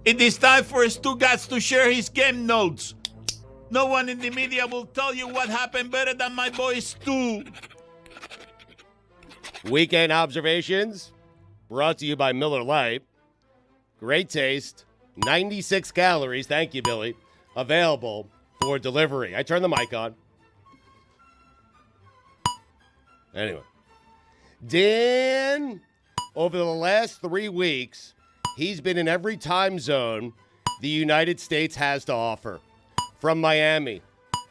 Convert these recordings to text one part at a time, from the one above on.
It is time for Stugotz to share his game notes. No one in the media will tell you what happened better than my boy Stu. Weekend observations brought to you by Miller Lite. Great taste, 96 calories. Thank you, Billy. Available for delivery. I turned the mic on. Anyway, Dan, over the last 3 weeks, he's been in every time zone the United States has to offer. From Miami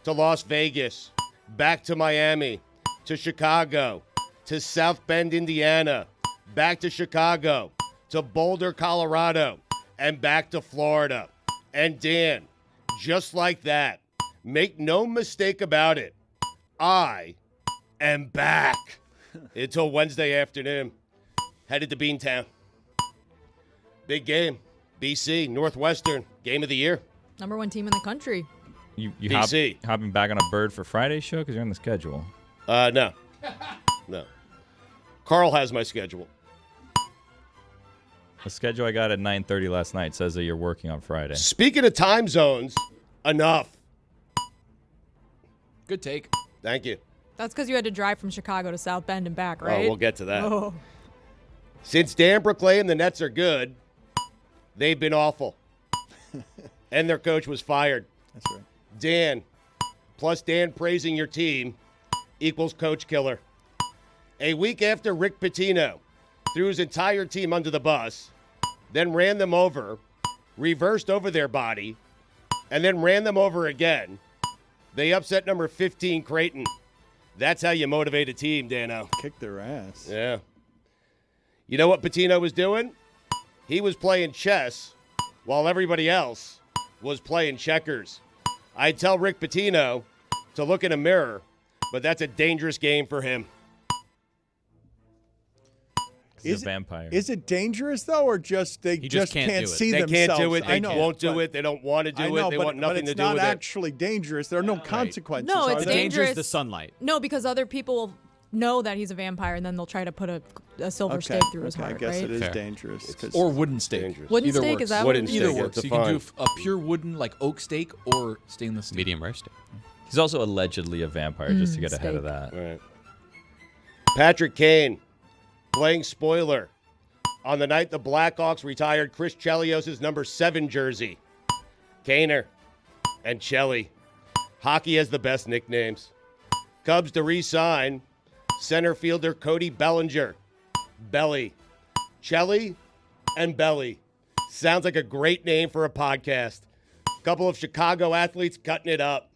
to Las Vegas, back to Miami, to Chicago, to South Bend, Indiana, back to Chicago, to Boulder, Colorado, and back to Florida. And Dan, just like that, make no mistake about it, I am back until Wednesday afternoon. Headed to Beantown. Big game. BC, Northwestern, game of the year. Number 1 team in the country. You BC. hopping back on a bird for Friday's show because you're on the schedule. No. Carl has my schedule. The schedule I got at 9:30 last night says that you're working on Friday. Speaking of time zones, enough. Good take. Thank you. That's because you had to drive from Chicago to South Bend and back, right? Oh, we'll get to that. Oh. Since Dan proclaimed the Nets are good, they've been awful. And their coach was fired. That's right. Dan, plus Dan praising your team, equals coach killer. A week after Rick Pitino threw his entire team under the bus, then ran them over, reversed over their body, and then ran them over again, they upset number 15 Creighton. That's how you motivate a team, Dano. Kick their ass. Yeah. You know what Pitino was doing? He was playing chess while everybody else was playing checkers. I tell Rick Pitino to look in a mirror, but that's a dangerous game for him. He's a vampire. Is it dangerous, though, or just they just can't see They themselves? can't do it. They I know, won't do but- it. They don't want to do I know, it. They want nothing to do with But it's not it. actually dangerous. There are no consequences. No, it's are The there? danger is dangerous. the sunlight. No, because other people will know that he's a vampire, and then they'll try to put a silver stake through his heart, I guess right? it is Fair. dangerous. 'Cause- Or wooden stake. Dangerous. Wooden Either stake, works. is that Wooden what Either stake, works. it's You can do fine. a pure wooden, like oak stake, or stainless steel. Medium rare stake. He's also allegedly a vampire, just to get ahead of steak. that. Right. Patrick Kane playing spoiler on the night the Blackhawks retired Chris Chelios' number 7 jersey. Kaner and Chelly. Hockey has the best nicknames. Cubs to re-sign center fielder Cody Bellinger. Belly. Chelly and Belly. Sounds like a great name for a podcast. Couple of Chicago athletes cutting it up.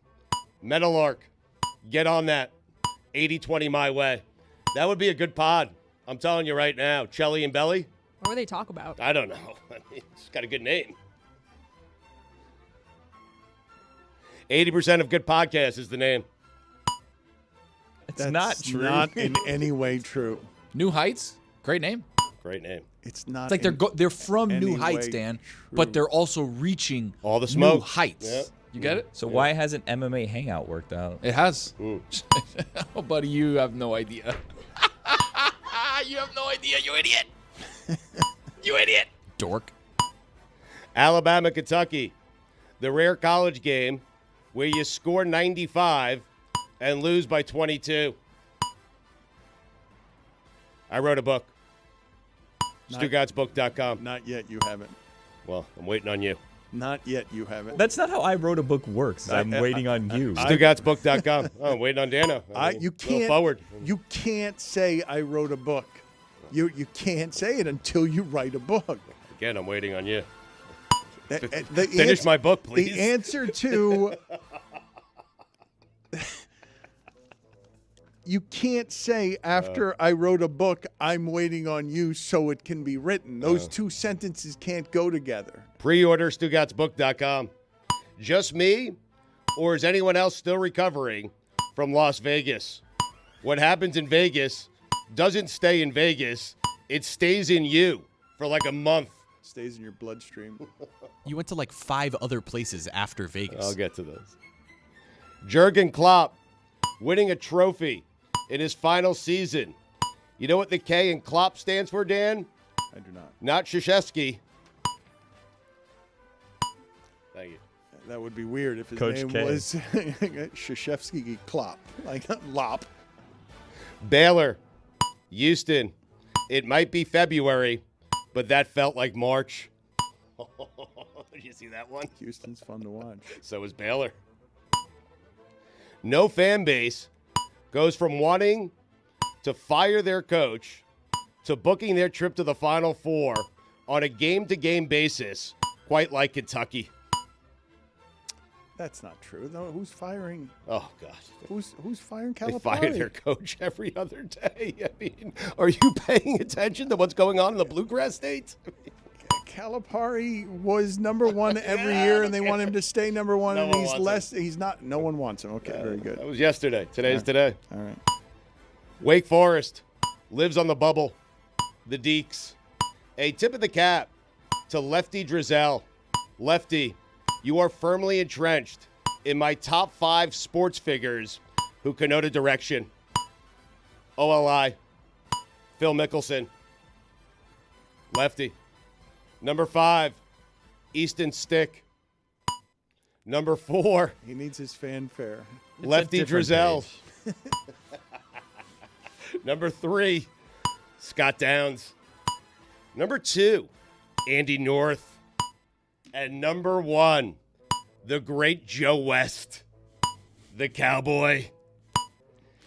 Meadowlark. Get on that. 80-20 my way. That would be a good pod. I'm telling you right now. Chelly and Belly? What do they talk about? I don't know. I mean, it's got a good name. 80% of good podcasts is the name. It's That's not true. not in any way true. New Heights. Great name. Great name. It's not. It's like they're from any New Heights, way Dan, true. but they're also reaching All the smoke. New Heights. Yeah. You get it? So why hasn't MMA Hangout worked out? It has. Mm. Oh, buddy, you have no idea. You have no idea, you idiot. You idiot. Dork. Alabama, Kentucky. The rare college game where you score 95 and lose by 22. I wrote a book. StugottsBook.com. Not yet. You haven't. Well, I'm waiting on you. Not yet. You haven't. That's not how I wrote a book works. I'm waiting on you. StugottsBook.com. Oh, I'm waiting on Dano. You can't. Forward. You can't say I wrote a book. You can't say it until you write a book. Again, I'm waiting on you. The Finish my book, please. The answer to you can't say after I wrote a book, I'm waiting on you so it can be written. Those two sentences can't go together. Pre-order StugottsBook.com. Just me, or is anyone else still recovering from Las Vegas? What happens in Vegas doesn't stay in Vegas. It stays in you for like a month. Stays in your bloodstream. You went to like 5 other places after Vegas. I'll get to those. Jurgen Klopp winning a trophy in his final season. You know what the K in Klopp stands for, Dan? I do not. Not Krzyzewski. That would be weird if his Coach name K. was Krzyzewski Klopp, like Lop. Baylor, Houston. It might be February, but that felt like March. Did you see that one? Houston's fun to watch. So is Baylor. No fan base goes from wanting to fire their coach to booking their trip to the Final Four on a game-to-game basis, quite like Kentucky. That's not true. No, who's firing? Oh, God. Who's firing They Calipari? fire their coach every other day. I mean, are you paying attention to what's going on in the Bluegrass States? Calipari was number one every year, and they want him to stay number one. No and one he's wants less. He's not. No one wants him. Okay, very That good. was yesterday. Today's today. All right. Wake Forest lives on the bubble. The Deeks. A tip of the cap to Lefty Drizel. Lefty, you are firmly entrenched in my top 5 sports figures who connote a direction. OLI. Phil Mickelson. Lefty. Number 5, Easton Stick. Number 4, He needs his fanfare. It's a Lefty different Drizel. page. Number 3, Scott Downs. Number 2, Andy North. And number 1, the great Joe West, the Cowboy.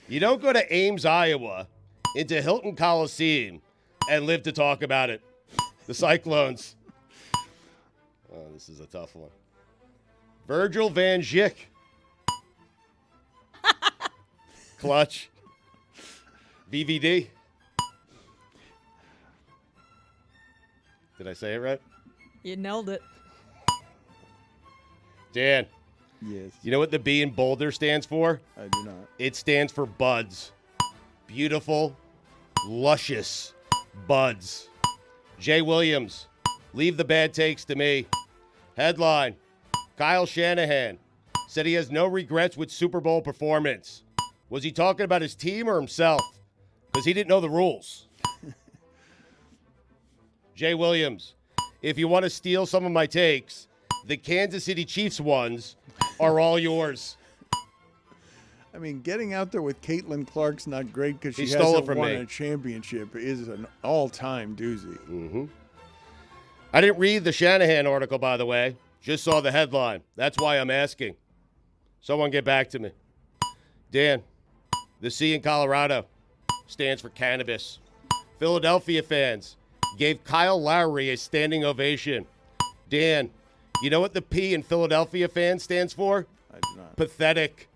You don't go to Ames, Iowa, into Hilton Coliseum and live to talk about it. The Cyclones. Oh, this is a tough one. Virgil Van Dijk. Clutch. VVD. Did I say it right? You nailed it. Dan, Yes, you know what the B in Boulder stands for? I do not. It stands for buds. Beautiful, luscious buds. Jay Williams, leave the bad takes to me. Headline, Kyle Shanahan said he has no regrets with Super Bowl performance. Was he talking about his team or himself? Because he didn't know the rules. Jay Williams, if you want to steal some of my takes, the Kansas City Chiefs ones are all yours. I mean, getting out there with Caitlin Clark's not great because she He stole it hasn't from won me. a championship. Is an all-time doozy. Mm-hmm. I didn't read the Shanahan article, by the way. Just saw the headline. That's why I'm asking. Someone get back to me. Dan, the C in Colorado stands for cannabis. Philadelphia fans gave Kyle Lowry a standing ovation. Dan, you know what the P in Philadelphia fans stands for? I do not. Pathetic.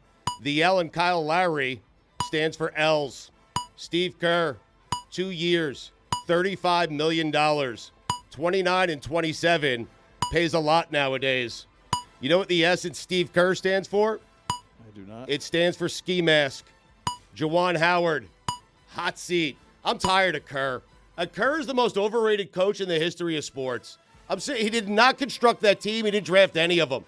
The L in Kyle Lowry stands for L's. Steve Kerr, 2 years, $35 million, 29 and 27, pays a lot nowadays. You know what the S in Steve Kerr stands for? I do not. It stands for ski mask. Jawan Howard, hot seat. I'm tired of Kerr. Kerr is the most overrated coach in the history of sports. I'm saying he did not construct that team. He didn't draft any of them.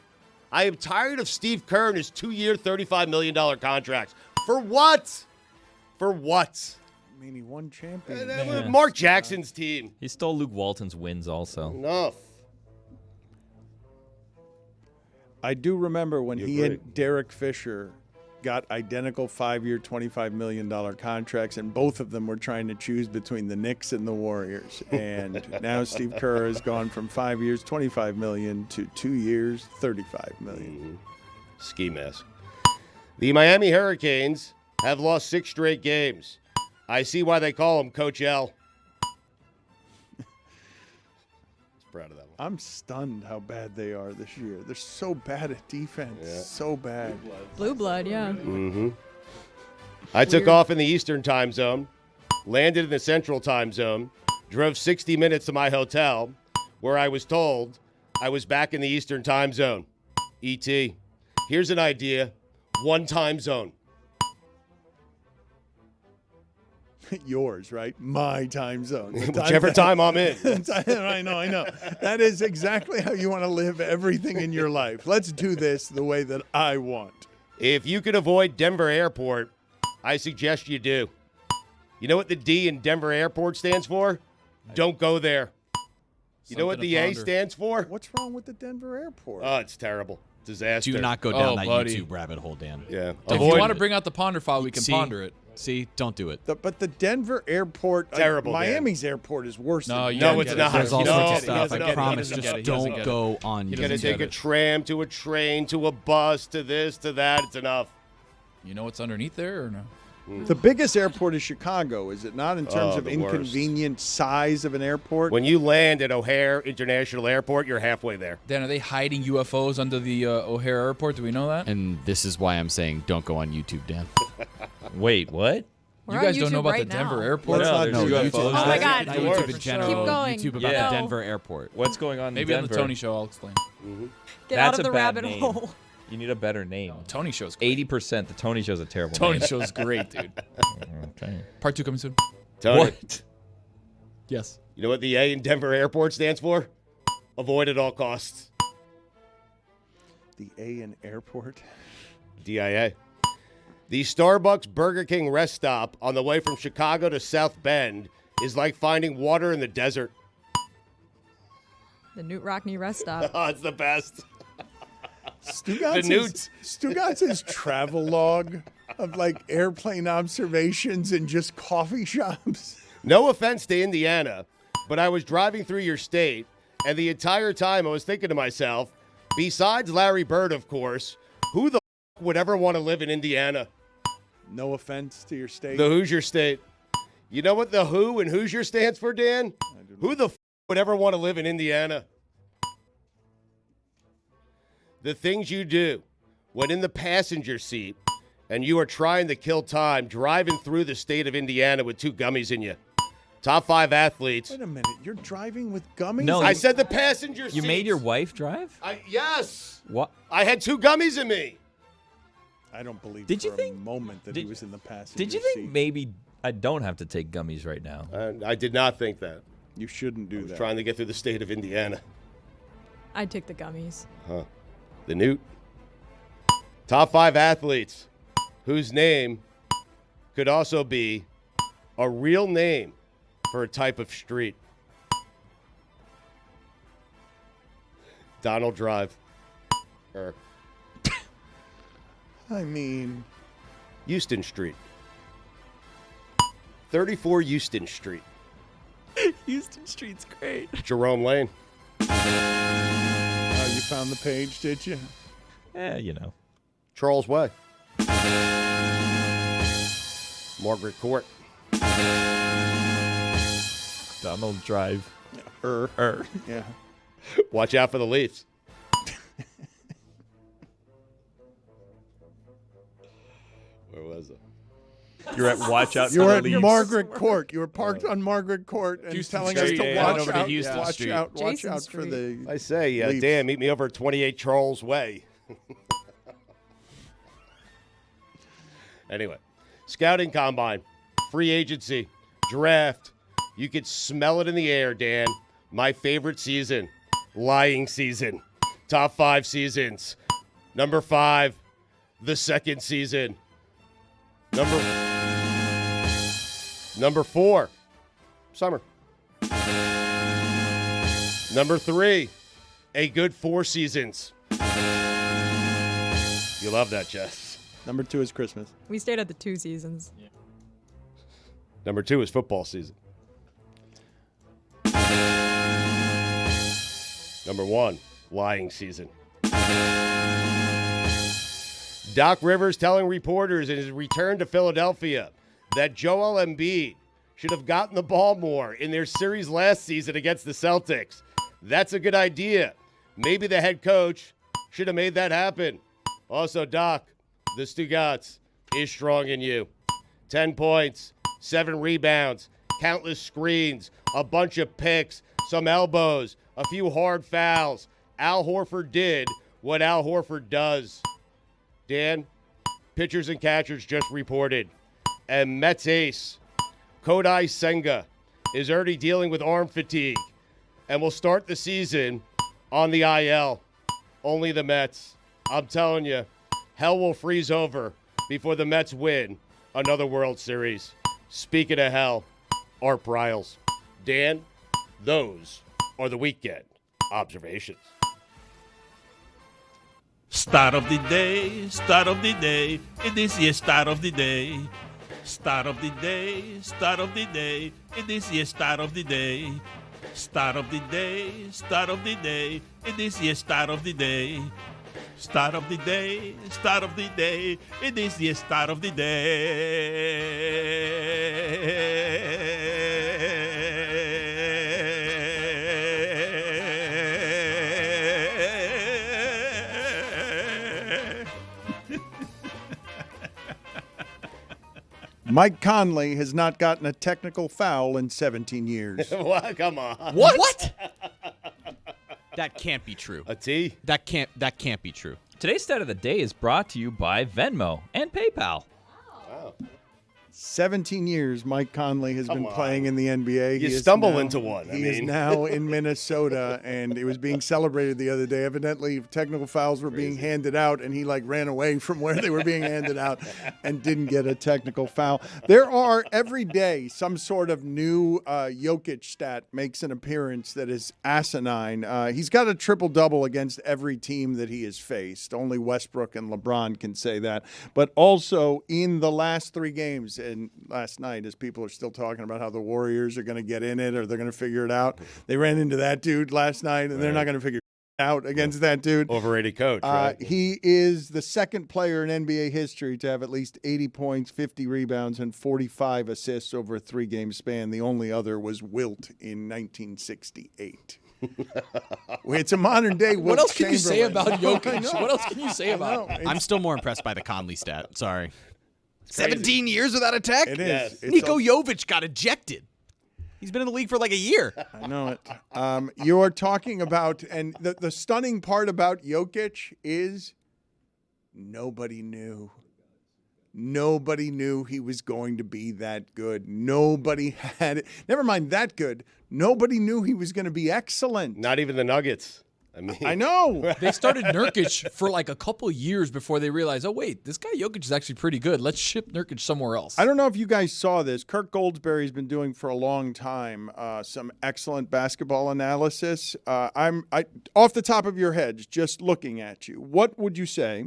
I am tired of Steve Kerr and his 2-year, $35 million contracts. For what? For what? I mean, he won champions. Mark Jackson's team. He stole Luke Walton's wins also. Enough. I do remember when You he agree. and Derek Fisher got identical 5-year, $25 million contracts, and both of them were trying to choose between the Knicks and the Warriors. And now Steve Kerr has gone from 5 years, $25 million, to 2 years, $35 million. Ski mask. The Miami Hurricanes have lost 6 straight games. I see why they call him Coach L. Proud of that one. I'm stunned how bad they are this year. They're so bad at defense. Yeah. So bad. Blue blood, yeah. Mm-hmm. I took off in the Eastern time zone, landed in the Central time zone, drove 60 minutes to my hotel, where I was told I was back in the Eastern time zone. E.T. Here's an idea. One time zone. Yours, right? My time zone. The Whichever time I'm in. I know. That is exactly how you want to live everything in your life. Let's do this the way that I want. If you can avoid Denver Airport, I suggest you do. You know what the D in Denver Airport stands for? Don't go there. You know what the A stands for? What's wrong with the Denver airport? Oh, it's terrible. Disaster. Do not go down that buddy. YouTube rabbit hole, Dan. Yeah. If you want to bring out the ponder file, we can See? ponder it. See, don't do it. But the Denver airport, Terrible, Dan. Miami's airport is worse. No, than you No, don't it's get not. it. There's all No, sorts he of stuff. doesn't I get it. promise. He doesn't Just get it. He doesn't don't get it. go on He You YouTube. got to doesn't take get a it. tram to a train to a bus to this to that. It's enough. You know what's underneath there or no? The biggest airport is Chicago, is it not, in terms of the worst. inconvenient size of an airport? When you land at O'Hare International Airport, you're halfway there. Dan, are they hiding UFOs under the O'Hare Airport? Do we know that? And this is why I'm saying don't go on YouTube, Dan. Wait, what? We're You on guys don't know YouTube about right the Denver now. Airport? Let's not there's do UFOs. YouTube. Oh my God. Not The YouTube worst. in general. Keep going. YouTube about Yeah. the Denver airport. What's going on in Maybe on Denver? the Tony Show, I'll explain. Get That's out of a the bad rabbit name. hole. You need a better name. Tony Show's great. 80%. The Tony Show's a terrible Tony name. Show's great, dude. Okay. Part 2 coming soon. Tony, What? Yes. you know what the A in Denver Airport stands for? Avoid at all costs. The A in airport? DIA. The Starbucks Burger King rest stop on the way from Chicago to South Bend is like finding water in the desert. The Newt Rockney rest stop. Oh, it's the best. Stugotz's, Stugotz's travel log of like airplane observations and just coffee shops. No offense to Indiana, but I was driving through your state, and the entire time I was thinking to myself, besides Larry Bird, of course, who the would ever want to live in Indiana? No offense to your state. The Hoosier State. You know what the Who and Hoosier stands for, Dan? Who the would ever want to live in Indiana? The things you do when in the passenger seat and you are trying to kill time driving through the state of Indiana with 2 gummies in you. Top 5 athletes. Wait a minute. You're driving with gummies? No, I said the passenger seat. You made your wife drive? Yes. What? I had 2 gummies in me. I don't believe Did for you think- a moment that did- he was in the passenger Did you think seat. maybe I don't have to take gummies right now? I did not think that. You shouldn't do I was that. trying to get through the state of Indiana. I'd take the gummies. The Newt. Top 5 athletes whose name could also be a real name for a type of street. Donald Drive. I mean, Houston Street. 34 Houston Street. Houston Street's great. Jerome Lane. oh, you found the page, did you? Yeah, you know. Charles Way. Margaret Court. Donald Drive. Yeah. Watch out for the Leafs. Where was it? You're at Watch Out You for were the at Leafs. Margaret Court. You were parked on Margaret Court and Houston telling Street, us to yeah, watch over to out. Houston watch Street. out. Watch Jason out for Street. the. I say, Leafs. Dan, meet me over at 28 Charles Way. Anyway, scouting combine, free agency, draft. You could smell it in the air, Dan. My favorite season, lying season. Top 5 seasons. Number 5, the second season. Number 4, summer. Number 3, a good 4 seasons. You love that, Jess. Number 2 is Christmas. We stayed at the 2 seasons. Number 2 is football season. Number 1, lying season. Doc Rivers telling reporters in his return to Philadelphia that Joel Embiid should have gotten the ball more in their series last season against the Celtics. That's a good idea. Maybe the head coach should have made that happen. Also, Doc, the Stugotz is strong in you. 10 points, 7 rebounds, countless screens, a bunch of picks, some elbows, a few hard fouls. Al Horford did what Al Horford does. Dan, pitchers and catchers just reported. And Mets ace, Kodai Senga, is already dealing with arm fatigue and will start the season on the IL. Only the Mets. I'm telling you, hell will freeze over before the Mets win another World Series. Speaking of hell, Art Briles. Dan, those or the weekend observations. Start of the day, start of the day. It is the start of the day. Start of the day, start of the day. It is the start of the day. Start of the day, start of the day. It is the start of the day. Start of the day, start of the day. It is the start of the day. Mike Conley has not gotten a technical foul in 17 years. Well, come on. What? That can't be true. A T? That can't be true. Today's stat of the day is brought to you by Venmo and PayPal. Wow. 17 years Mike Conley has been on. playing in the NBA. You He is stumble now- into one. He is now in Minnesota, and it was being celebrated the other day. Evidently, technical fouls were being handed out, and he ran away from where they were being handed out and didn't get a technical foul. There are every day some sort of new Jokic stat makes an appearance that is asinine. He's got a triple-double against every team that he has faced. Only Westbrook and LeBron can say that. But also in the last 3 games, and last night, as people are still talking about how the Warriors are going to get in it or they're going to figure it out, they ran into that dude last night, and they're not going to figure it out against that dude. Overrated coach, right? He is the second player in NBA history to have at least 80 points, 50 rebounds, and 45 assists over a 3-game span. The only other was Wilt in 1968. It's a modern day Wilt What else can you say Chamberlain. about Jokic? What else can you say about him? I'm still more impressed by the Conley stat. Sorry. 17 years without a tech? It is. It's Nico Jovic got ejected. He's been in the league for like a year. I know it. You are talking about, and the stunning part about Jokic is nobody knew. Nobody knew he was going to be that good. Nobody had it. Never mind that good. Nobody knew he was going to be excellent. Not even the Nuggets. I know. They started Nurkic for like a couple years before they realized, oh, wait, this guy Jokic is actually pretty good. Let's ship Nurkic somewhere else. I don't know if you guys saw this. Kirk Goldsberry's been doing for a long time some excellent basketball analysis. I off the top of your heads, just looking at you, what would you say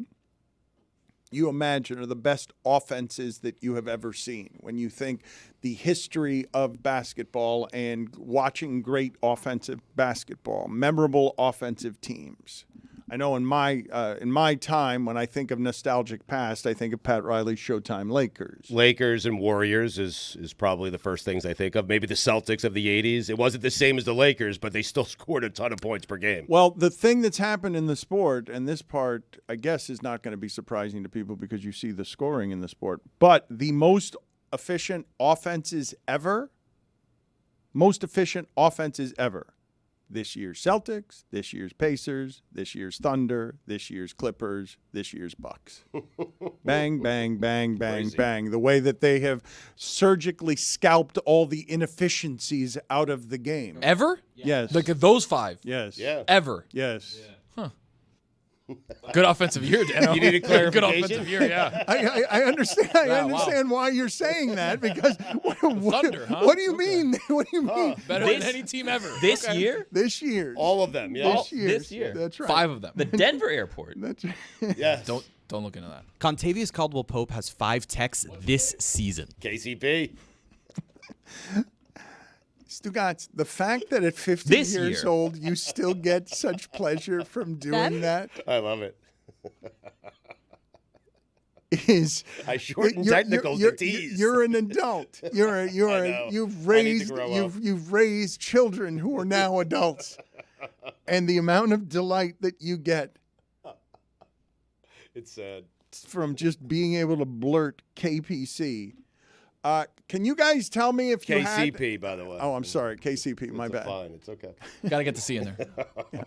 you imagine are the best offenses that you have ever seen when you think the history of basketball and watching great offensive basketball, memorable offensive teams? I know in my time, when I think of nostalgic past, I think of Pat Riley's Showtime Lakers. Lakers and Warriors is probably the first things I think of. Maybe the Celtics of the 80s. It wasn't the same as the Lakers, but they still scored a ton of points per game. Well, the thing that's happened in the sport, and this part, I guess, is not going to be surprising to people because you see the scoring in the sport, but the most efficient offenses ever, this year's Celtics, this year's Pacers, this year's Thunder, this year's Clippers, this year's Bucks. Bang, bang, bang, bang, Crazy. bang. The way that they have surgically scalped all the inefficiencies out of the game. Ever? Yes. Like those 5? Yes. Yeah. Ever? Yes. Good offensive year, Dan. You need a Good clarification? offensive year, yeah. I understand. I Wow, understand why you're saying that because Thunder, huh? what do you mean? What do you mean? Better than any team ever. This Okay. year, This year. All of them, yeah. this year. That's right. 5 of them. the Denver airport. That's right. Yes. Don't look into that. Contavious Caldwell-Pope has 5 techs this season. KCP. Stugotz, the fact that at 50 This years year. old you still get such pleasure from doing that I love it. is I shorten technicals to T's. You're an adult. know. You've I need to raised grow up. you've raised children who are now adults, and the amount of delight that you get It's sad. from just being able to blurt KPC. Can you guys tell me if you had? KCP, by the way. Oh, I'm sorry, KCP. My It's bad. fine. It's okay. Got to get the C in there.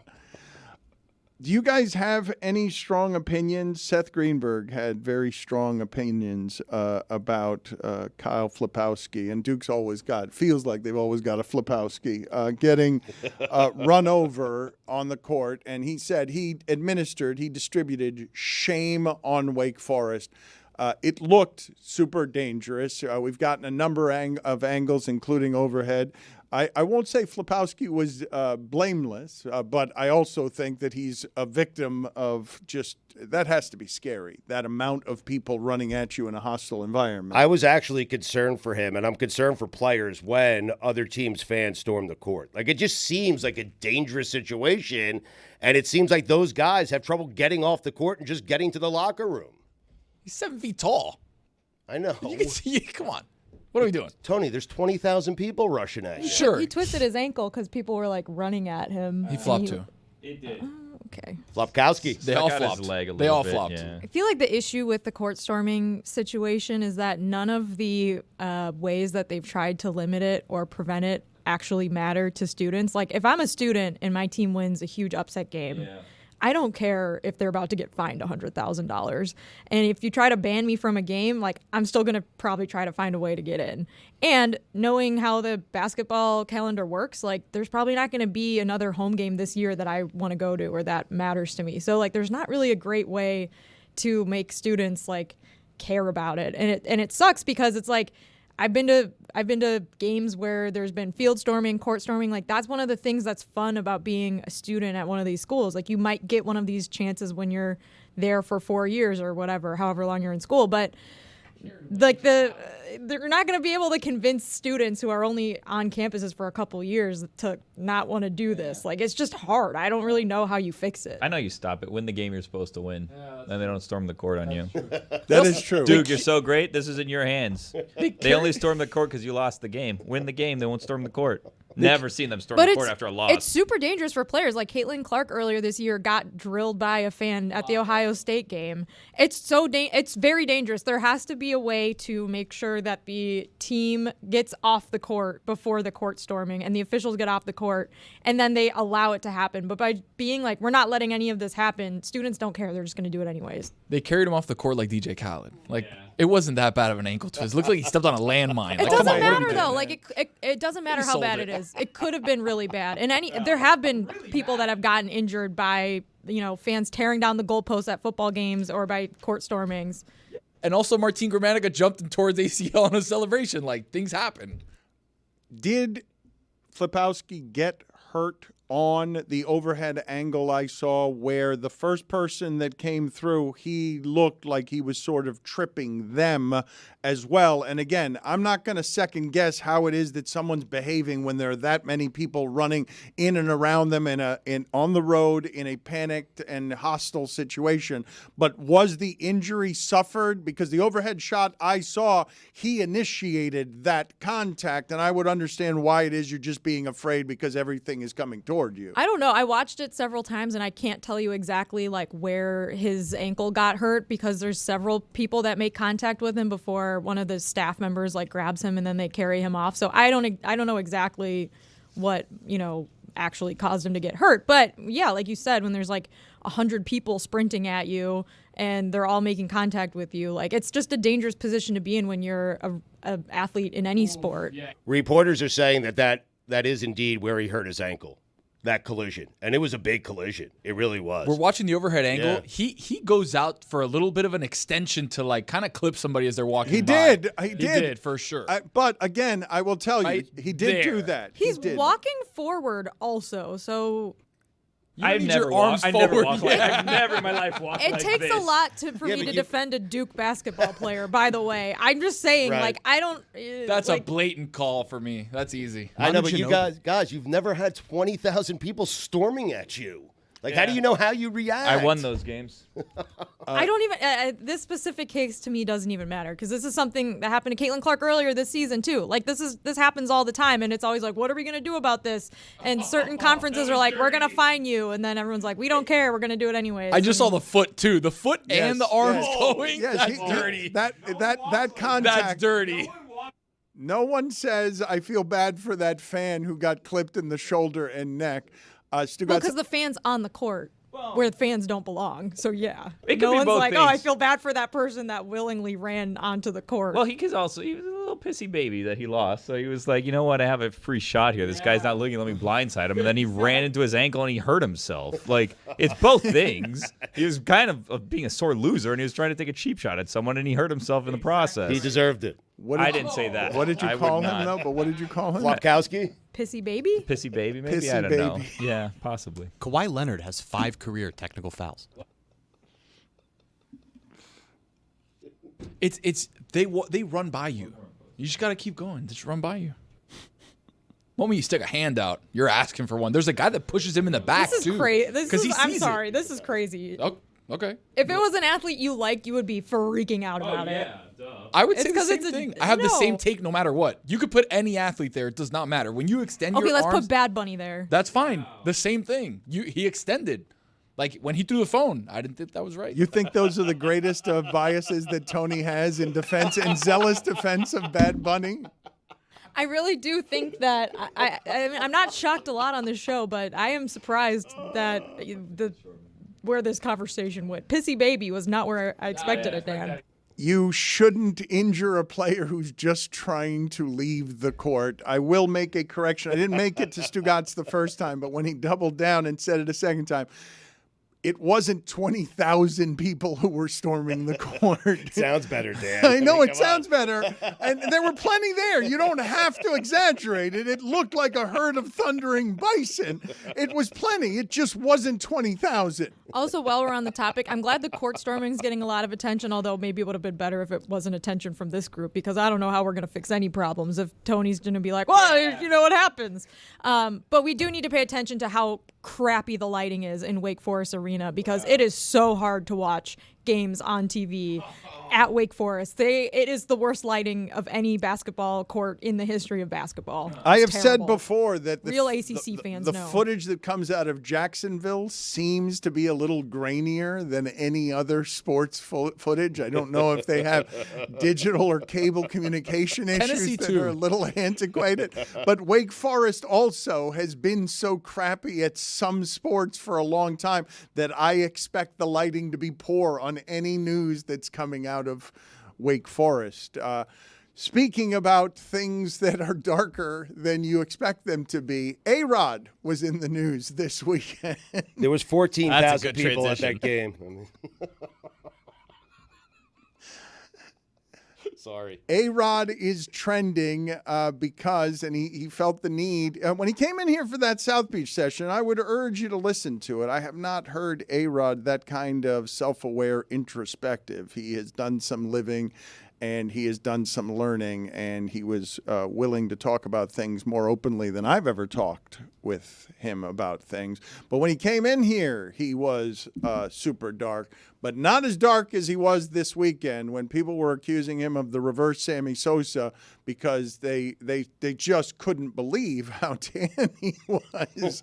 Do you guys have any strong opinions? Seth Greenberg had very strong opinions about Kyle Flipowski, and Duke's feels like they've always got a Flipowski getting run over on the court, and he said he distributed shame on Wake Forest. It looked super dangerous. We've gotten a number of angles, including overhead. I won't say Flipowski was blameless, but I also think that he's a victim of just that has to be scary. That amount of people running at you in a hostile environment. I was actually concerned for him, and I'm concerned for players when other teams' fans storm the court. Like, it just seems like a dangerous situation, and it seems like those guys have trouble getting off the court and just getting to the locker room. He's 7 feet tall. I know. You can see. Come on. What are we doing? Tony, there's 20,000 people rushing at you. Sure. He twisted his ankle because people were like running at him. He flopped too. It did. Okay. Flopkowski. They all Stuck out his flopped. leg a They little all bit, flopped. yeah. I feel like the issue with the court storming situation is that none of the ways that they've tried to limit it or prevent it actually matter to students. Like, if I'm a student and my team wins a huge upset game, I don't care if they're about to get fined $100,000. And if you try to ban me from a game, like, I'm still going to probably try to find a way to get in. And knowing how the basketball calendar works, like, there's probably not going to be another home game this year that I want to go to or that matters to me. So, like, there's not really a great way to make students, like, care about it. And it sucks because it's like, I've been to games where there's been field storming, court storming. Like, that's one of the things that's fun about being a student at one of these schools. Like, you might get one of these chances when you're there for 4 years or whatever, however long you're in school. But like they're not going to be able to convince students who are only on campuses for a couple years to not want to do this. Like, it's just hard. I don't really know how you fix it. I know you stop it. Win the game you're supposed to win. Then they don't storm the court on you. That is true. Duke, you're so great. This is in your hands. They only storm the court because you lost the game. Win the game, they won't storm the court. Never seen them storm the court after a loss. It's super dangerous for players. Like, Caitlin Clark earlier this year got drilled by a fan at the Ohio State game. It's it's very dangerous. There has to be a way to make sure that the team gets off the court before the court storming and the officials get off the court, and then they allow it to happen. But by being like, we're not letting any of this happen, students don't care. They're just going to do it anyways. They carried him off the court like DJ Khaled. Like, it wasn't that bad of an ankle twist. It looked like he stepped on a landmine. It Like, doesn't come on, what are we matter though. doing? Like, it doesn't matter He how sold bad it. it is. It could have been really bad. And there have been people that have gotten injured by, fans tearing down the goalposts at football games or by court stormings. And also, Martin Gramatica jumped in towards ACL on a celebration. Like, things happen. Did Flipowski get hurt on the overhead angle I saw where the first person that came through, he looked like he was sort of tripping them as well? And again, I'm not going to second guess how it is that someone's behaving when there are that many people running in and around them on the road in a panicked and hostile situation. But was the injury suffered? Because the overhead shot I saw, he initiated that contact, and I would understand why it is you're just being afraid because everything is coming toward you. I don't know. I watched it several times, and I can't tell you exactly like where his ankle got hurt because there's several people that make contact with him before one of the staff members like grabs him and then they carry him off. So I don't know exactly what actually caused him to get hurt. But yeah, like you said, when there's like 100 people sprinting at you and they're all making contact with you, like, it's just a dangerous position to be in when you're a athlete in any sport. Reporters are saying that is indeed where he hurt his ankle. That collision. And it was a big collision. It really was. We're watching the overhead angle. Yeah. He goes out for a little bit of an extension to like kind of clip somebody as they're walking He by. did. He He did. did for sure. But again, I will tell you, Right he did do there. that. He's he did. walking forward also, so You I've need never your walked. arms I never forward. walked like I've never in my life walked it like takes this. a lot for Yeah, me but to you- defend a Duke basketball player, by the way. I'm just saying, Right. like, I don't... That's like, a blatant call for me. That's easy. I know, Manu but you Ginobili. guys, you've never had 20,000 people storming at you. Like, how do you know how you react? I won those games. I don't even... this specific case to me doesn't even matter because this is something that happened to Caitlin Clark earlier this season, too. Like, this happens all the time, and it's always like, what are we going to do about this? And certain conferences are like, we're going to fine you, and then everyone's like, we don't care. We're going to do it anyways. I just saw the foot too. The foot and the arms yes. going. Yes, That's dirty. That contact. That's dirty. No one says I feel bad for that fan who got clipped in the shoulder and neck. Stugotz, Well, because the fans on the court where the fans don't belong. So, yeah. It could no be one's both like, oh, I things. feel bad for that person that willingly ran onto the court. Well, he was a little pissy baby that he lost. So he was like, you know what? I have a free shot here. This guy's not looking. Let me blindside him. And then he ran into his ankle and he hurt himself. Like, it's both things. He was kind of being a sore loser and he was trying to take a cheap shot at someone and he hurt himself in the process. He deserved it. what I did- didn't say that. What did you I would call him, not. though? But what did you call him? Flopkowski? Pissy baby? Pissy baby, maybe? Pissy I don't know. baby. Yeah, possibly. Kawhi Leonard has 5 career technical fouls. They run by you. You just got to keep going. Just run by you. The moment you stick a hand out, you're asking for one. There's a guy that pushes him in the back, This is too. crazy. He I'm sees sorry. it. This is crazy. Oh, okay. If it was an athlete you liked, you would be freaking out about it. I would It's say the 'cause same it's a- thing. I have the no. same take no matter what. You could put any athlete there. It does not matter. When you extend Okay, your let's arms, put Bad Bunny there. that's fine. The same thing. He extended. Like, when he threw the phone, I didn't think that was right. You think those are the greatest biases that Tony has in defense and zealous defense of Bad Bunny? I really do think that I'm not shocked a lot on this show, but I am surprised that where this conversation went. Pissy baby was not where I expected it, Dan. You shouldn't injure a player who's just trying to leave the court. I will make a correction. I didn't make it to Stugotz the first time, but when he doubled down and said it a second time, it wasn't 20,000 people who were storming the court. Sounds better, Dan. I know mean, it come on. sounds better. And there were plenty there. You don't have to exaggerate it. It looked like a herd of thundering bison. It was plenty. It just wasn't 20,000. Also, while we're on the topic, I'm glad the court storming is getting a lot of attention, although maybe it would have been better if it wasn't attention from this group, because I don't know how we're going to fix any problems if Tony's going to be like, well, you know what happens. But we do need to pay attention to how crappy the lighting is in Wake Forest Arena, because it is so hard to watch games on TV at Wake Forest. It is the worst lighting of any basketball court in the history of basketball. I have It's said terrible. before that Real ACC fans the know. footage that comes out of Jacksonville seems to be a little grainier than any other sports footage. I don't know if they have digital or cable communication issues Tennessee, that too. are a little antiquated. But Wake Forest also has been so crappy at some sports for a long time that I expect the lighting to be poor on any news that's coming out of Wake Forest. Speaking about things that are darker than you expect them to be, AROD was in the news this weekend. There was That's 14,000 a good people at transition. that game. I mean, sorry. AROD is trending because, and he felt the need, when he came in here for that South Beach session, I would urge you to listen to it. I have not heard AROD that kind of self-aware introspective. He has done some living and he has done some learning, and he was willing to talk about things more openly than I've ever talked with him about things. But when he came in here, he was super dark, but not as dark as he was this weekend when people were accusing him of the reverse Sammy Sosa because they just couldn't believe how tan he was.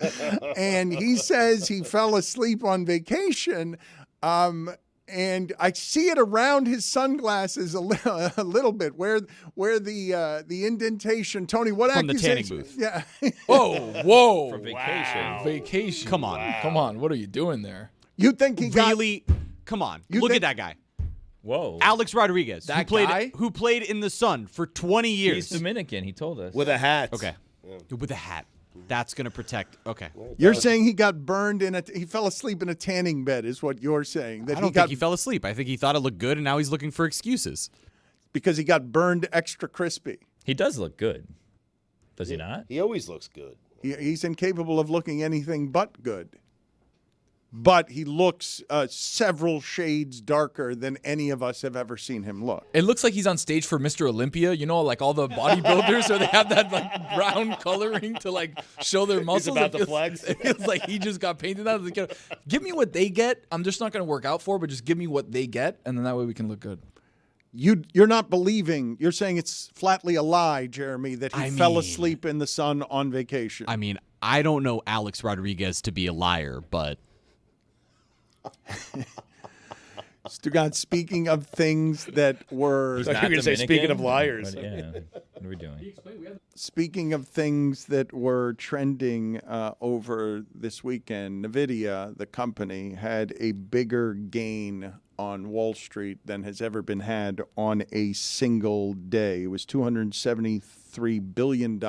And he says he fell asleep on vacation. And I see it around his sunglasses a little bit, where the indentation. Tony, what From the tanning accusation? booth. Yeah. Whoa. From vacation. Vacation. Come on. Come on. What are you doing there? You think he got? Really? Come on. You Look think- at that guy. Whoa. Alex Rodriguez, That guy? who played in the Sun for 20 He's years. Dominican, he told us. With a hat. Okay. With a hat. That's going to protect. Okay. You're saying he got burned he fell asleep in a tanning bed, is what you're saying? That I don't think he fell asleep. I think he thought it looked good, and now he's looking for excuses. because he got burned extra crispy. He does look good. Does he not? He always looks good. He's incapable of looking anything but good. But he looks several shades darker than any of us have ever seen him look. It looks like he's on stage for Mr. Olympia, you know, like all the bodybuilders, so they have that like brown coloring to like show their muscles. about to It feels- flex. It feels like he just got painted out. Give me what they get. I'm just not going to work out for, but just give me what they get, and then that way we can look good. You're not believing. You're saying it's flatly a lie, Jeremy, that he fell asleep in the sun on vacation. I mean, I don't know Alex Rodriguez to be a liar, but Stugotz, speaking of things that were I thought you were going to say, speaking of liars. But yeah. What are we doing? Speaking of things that were trending over this weekend, NVIDIA, the company, had a bigger gain on Wall Street than has ever been had on a single day. It was $273 $1.3 billion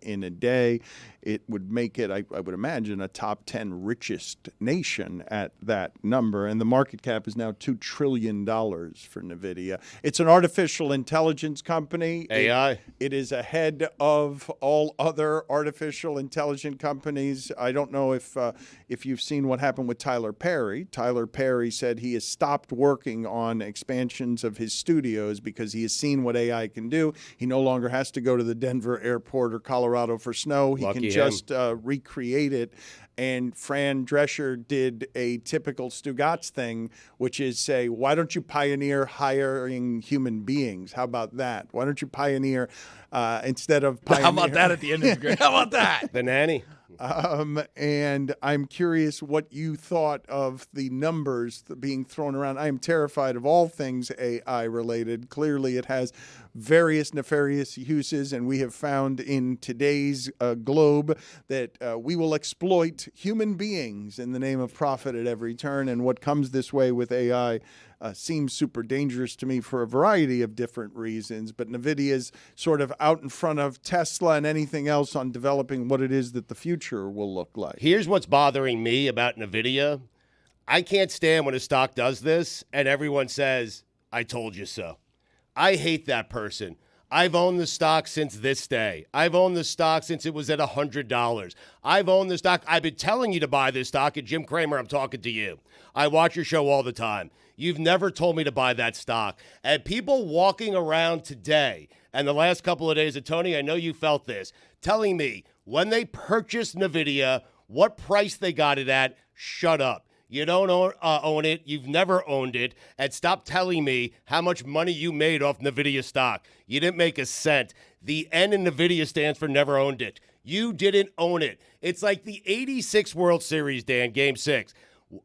in a day. It would make it, I would imagine, a top 10 richest nation at that number. And the market cap is now $2 trillion for NVIDIA. It's an artificial intelligence company. AI. It is ahead of all other artificial intelligence companies. I don't know if you've seen what happened with Tyler Perry. Tyler Perry said he has stopped working on expansions of his studios because he has seen what AI can do. He no longer has to go to the Denver airport or Colorado for snow. He can just recreate it. And Fran Drescher did a typical Stugotz thing, which is say, why don't you pioneer hiring human beings? How about that? Why don't you pioneer instead of pioneer? How about that at the end of the grade? How about that? The nanny. And I'm curious what you thought of the numbers being thrown around. I am terrified of all things AI related. Clearly, it has various nefarious uses, and we have found in today's globe that we will exploit human beings in the name of profit at every turn. And what comes this way with AI seems super dangerous to me for a variety of different reasons. But NVIDIA's sort of out in front of Tesla and anything else on developing what it is that the future will look like. Here's what's bothering me about NVIDIA. I can't stand when a stock does this and everyone says, I told you so. I hate that person. I've owned the stock since this day. I've owned the stock since it was at $100. I've owned the stock. I've been telling you to buy this stock. And Jim Cramer, I'm talking to you. I watch your show all the time. You've never told me to buy that stock. And people walking around today and the last couple of days, and Tony, I know you felt this, telling me when they purchased NVIDIA, what price they got it at, shut up. You don't own it. You've never owned it. And stop telling me how much money you made off NVIDIA stock. You didn't make a cent. The N in NVIDIA stands for never owned it. You didn't own it. It's like the 86 World Series, Dan, Game 6.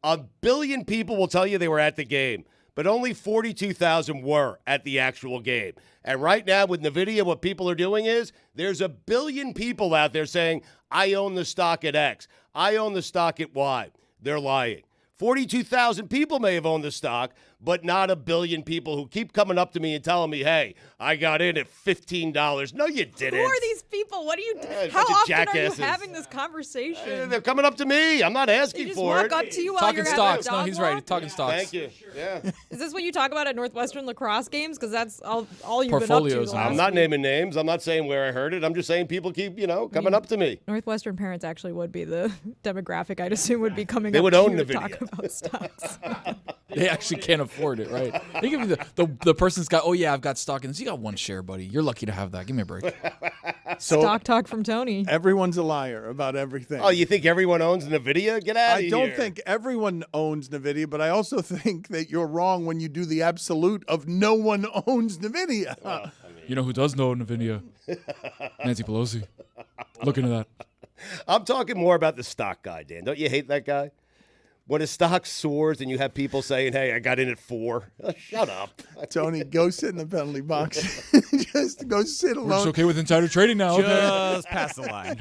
1 billion people will tell you they were at the game, but only 42,000 were at the actual game. And right now with NVIDIA, what people are doing is there's 1 billion people out there saying, I own the stock at X. I own the stock at Y. They're lying. 42,000 people may have owned the stock, but not 1 billion people who keep coming up to me and telling me, hey, I got in at $15. No, you didn't. Who are these people? What are you? bunch How of often jackasses. are you having this conversation? They're coming up to me. I'm not They asking just for walk it. up to you while Talking you're stocks. having a No, dog he's right. walk? Talking stocks. Thank you. Yeah. Is this what you talk about at Northwestern lacrosse games? Because that's all you've been up to. Portfolios. The I'm last not week. naming names. I'm not saying where I heard it. I'm just saying people keep, coming up to me. Northwestern parents actually would be the demographic I'd assume would be coming They up would to own you to NVIDIA. talk about stocks. They actually can't afford it, right? They give me the person's got, oh yeah, I've got stock in this. You got one share, buddy. You're lucky to have that. Give me a break. So Stock talk from Tony. everyone's a liar about everything. Oh, you think everyone owns NVIDIA? Get out of here. I don't think everyone owns NVIDIA, but I also think that you're wrong when you do the absolute of no one owns NVIDIA. You know who does know NVIDIA? Nancy Pelosi. Look into that. I'm talking more about the stock guy, Dan. Don't you hate that guy? When a stock soars and you have people saying, hey, I got in at 4. Shut up. Tony, go sit in the penalty box. Just go sit We're just alone. okay with insider trading now. Okay. Just past the line.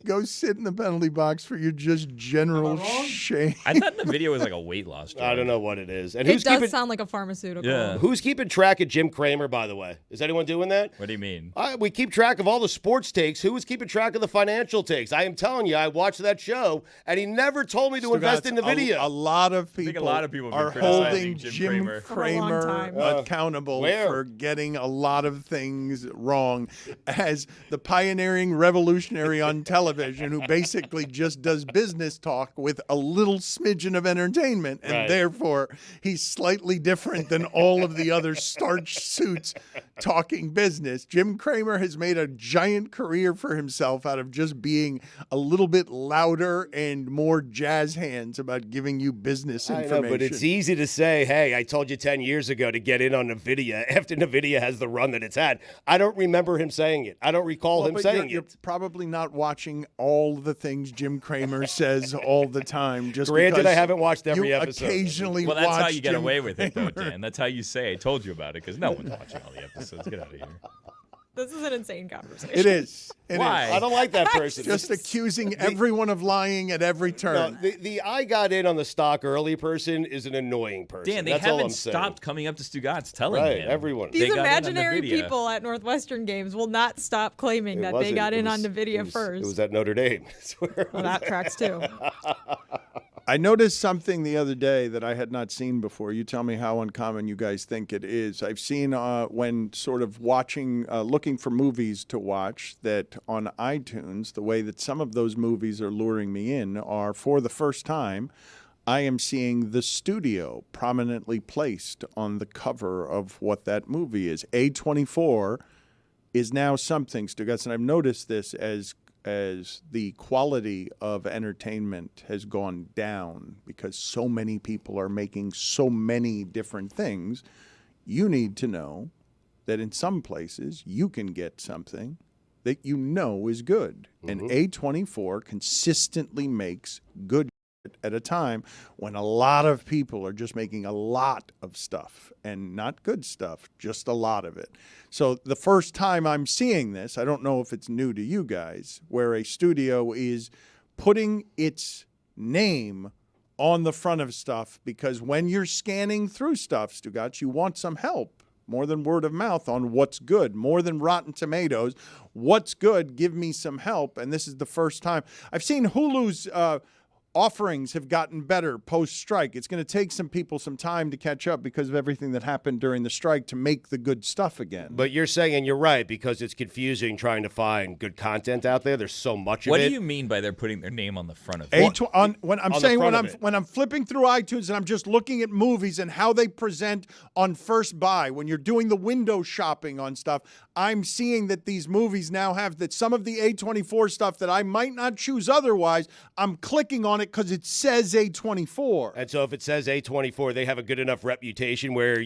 go sit in the penalty box for your just general shame. I thought the video was like a weight loss drug. I don't know what it is. And It who's does keeping, sound like a pharmaceutical. Yeah. who's keeping track of Jim Cramer, by the way? Is anyone doing that? What do you mean? We keep track of all the sports takes. Who is keeping track of the financial takes? I am telling you, I watched that show, and he never told me to invest in NVIDIA. A lot of think people, a lot of people have been are criticizing holding Jim Jim Cramer. For a long Cramer time. accountable Where? for getting a lot of things wrong as the pioneering revolutionary on television who basically just does business talk with a little smidgen of entertainment. And Right. therefore, he's slightly different than all of the other starch suits talking business. Jim Cramer has made a giant career for himself out of just being a little bit louder and more jazz hands about giving you business I information. know, but it's easy to say, hey, I told you 10 years ago to get in on NVIDIA after NVIDIA has the run that it's had. I don't remember him saying it. I don't recall him But saying you're it. probably not watching all the things Jim Cramer says all the time. Just Granted, because I haven't watched every you episode. occasionally Well, that's how watch you get Jim away with it, though, Cramer. Dan. That's how you say I told you about it, because no one's watching all the episodes. Get out of here. This is an insane conversation. It is. It Why? is. I don't like that person. Just accusing everyone of lying at every No, turn. the I got in on the stock early person is an annoying person. Dan, they That's all haven't I'm saying. stopped coming up to Stugotz telling Right, him. everyone. They These got in on imaginary NVIDIA. people at Northwestern games will not stop claiming It that they wasn't. got It in on was- NVIDIA it was- first. It was at Notre Dame. That's where it Well, was. that tracks too. I noticed something the other day that I had not seen before. You tell me how uncommon you guys think it is. I've seen when sort of watching, looking for movies to watch, that on iTunes, the way that some of those movies are luring me in are, for the first time, I am seeing The Studio prominently placed on the cover of what that movie is. A24 is now something, Stugotz, and I've noticed this as the quality of entertainment has gone down because so many people are making so many different things. You need to know that in some places you can get something that you know is good. And A24 consistently makes good at a time when a lot of people are just making a lot of stuff, and not good stuff, just a lot of it. So the first time I'm seeing this, I don't know if it's new to you guys, where a studio is putting its name on the front of stuff, because when you're scanning through stuff, Stugotz, you want some help. More than word of mouth on what's good, more than Rotten Tomatoes. What's good? Give me some help. And this is the first time I've seen Hulu's offerings have gotten better post-strike. It's going to take some people some time to catch up because of everything that happened during the strike to make the good stuff again. But you're saying, and you're right, because it's confusing trying to find good content out there. There's so much What of it. do you mean by they're putting their name on the front of it? When I'm On the saying front of it. when I'm flipping through iTunes and I'm just looking at movies and how they present on first buy, when you're doing the window shopping on stuff, I'm seeing that these movies now have that some of the A24 stuff that I might not choose otherwise, I'm clicking on it because it says A24. And so if it says A24, they have a good enough reputation where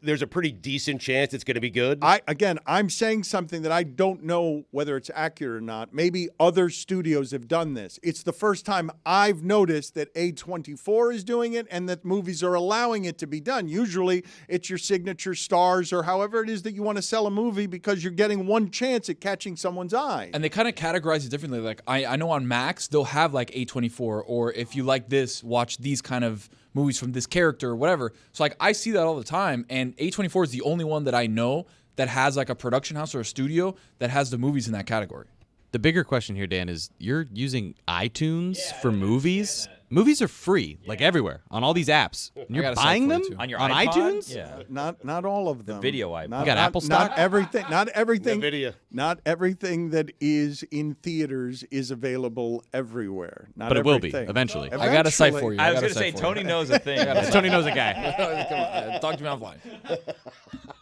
there's a pretty decent chance it's going to be good. I'm saying something that I don't know whether it's accurate or not. Maybe other studios have done this. It's the first time I've noticed that A24 is doing it and that movies are allowing it to be done. Usually it's your signature stars or however it is that you want to sell a movie because you're getting one chance at catching someone's eye. And they kind of categorize it differently. Like I know on Max, they'll have like A24, or if you like this, watch these kind of movies from this character or whatever. So like I see that all the time, and A24 is the only one that I know that has like a production house or a studio that has the movies in that category. The bigger question here, Dan, is you're using iTunes for movies? Movies are free, like everywhere, on all these apps. And you're got a site buying for them it, too. On your on iPod? iTunes? Yeah. Not all of them. video iPod. Not, You got not- Apple stock? Not everything. Not everything. NVIDIA. Not everything that is in theaters is available everywhere. Not But it will be, everything. eventually. I got a site Eventually. for you. I was got a going to say, site for you. Tony knows a thing. Tony knows a guy. Come on, talk to me offline.